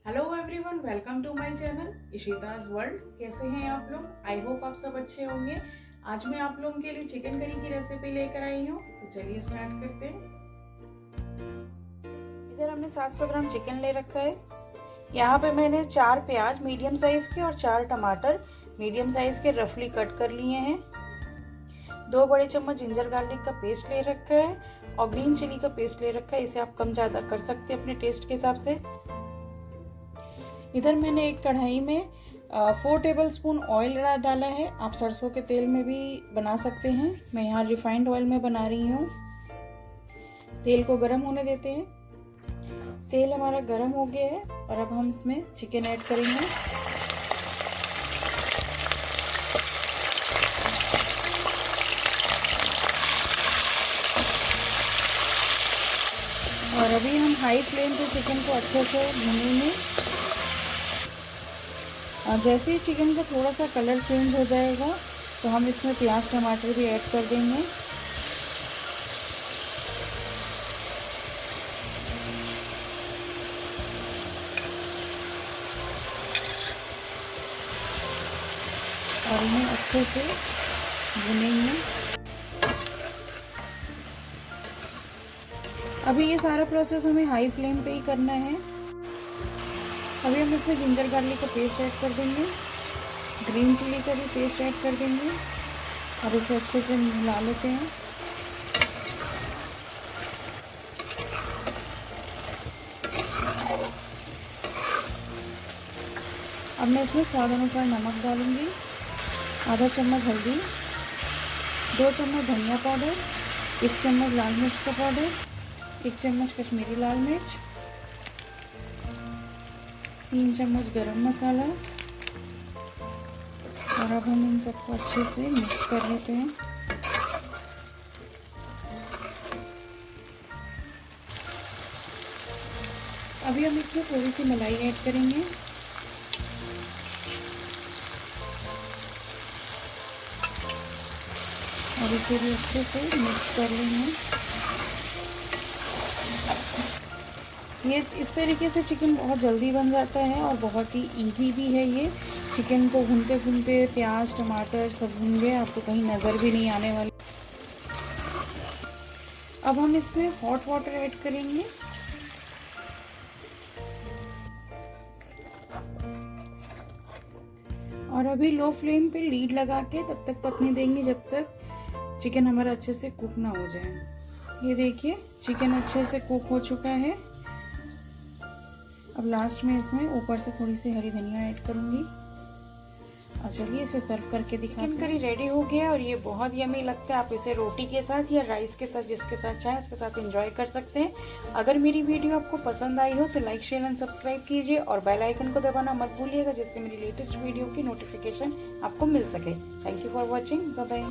Hello everyone, welcome to my channel Ishita's world. कैसे हैं आप लोग? आई होप आप सब अच्छे होंगे। आज मैं आप लोगों के लिए चिकन करी की रेसिपी लेकर आई हूँ, तो चलिए स्टार्ट करते हैं। इधर हमने 700 ग्राम चिकन ले रखा है। यहाँ पे मैंने 4 प्याज मीडियम साइज के और 4 टमाटर मीडियम साइज के रफली कट कर लिए हैं। 2 बड़े चम्मच जिंजर गार्लिक का पेस्ट ले रखा है और ग्रीन चिली का पेस्ट ले रखा है। इसे आप कम ज़्यादा कर सकते हैं अपने टेस्ट के हिसाब से। इधर मैंने एक कढ़ाई में 4 टेबलस्पून ऑयल डाला है। आप सरसों के तेल में भी बना सकते हैं। मैं यहाँ रिफाइंड ऑयल में बना रही हूँ। तेल को गर्म होने देते हैं। तेल हमारा गर्म हो गया है और अब हम इसमें चिकन ऐड करेंगे। और अभी हम हाई फ्लेम पे चिकन को अच्छे से भूनेंगे। जैसे ही चिकन का थोड़ा सा कलर चेंज हो जाएगा तो हम इसमें प्याज टमाटर भी ऐड कर देंगे। और इन्हें अच्छे से भुनेंगे। अभी ये सारा प्रोसेस हमें हाई फ्लेम पे ही करना है। अभी हम इसमें जिंजर गार्लिक का पेस्ट ऐड कर देंगे, ग्रीन चिली का भी पेस्ट ऐड कर देंगे और इसे अच्छे से मिला लेते हैं। अब मैं इसमें स्वाद अनुसार नमक डालूंगी, आधा चम्मच हल्दी, 2 चम्मच धनिया पाउडर, 1 चम्मच लाल मिर्च का पाउडर, 1 चम्मच कश्मीरी लाल मिर्च, 3 चम्मच गरम मसाला। और अब हम इन सबको अच्छे से मिक्स कर लेते हैं। अभी हम इसमें थोड़ी सी मलाई ऐड करेंगे। और इसे भी अच्छे से मिक्स कर लेंगे। ये इस तरीके से चिकन बहुत जल्दी बन जाता है और बहुत ही इजी भी है। ये चिकन को भूनते भूनते प्याज टमाटर सब भून गए, आपको कहीं नज़र भी नहीं आने वाली। अब हम इसमें हॉट वाटर ऐड करेंगे। और अभी लो फ्लेम पे लीड लगा के तब तक पकने देंगे जब तक चिकन हमारा अच्छे से कुक ना हो जाए। ये देखिए चिकन अच्छे से कुक हो चुका है। अब लास्ट में इसमें ऊपर से थोड़ी सी हरी धनिया ऐड करूंगी। और चलिए इसे सर्व करके दिखाते हैं। चिकन करी रेडी हो गया और ये बहुत यमी लगता है। आप इसे रोटी के साथ या राइस के साथ, जिसके साथ चाहे उसके साथ एंजॉय कर सकते हैं। अगर मेरी वीडियो आपको पसंद आई हो तो लाइक शेयर एंड सब्सक्राइब कीजिए और बेल आइकन को दबाना मत भूलिएगा, जिससे मेरी लेटेस्ट वीडियो की नोटिफिकेशन आपको मिल सके। Thank you for watching. Bye bye.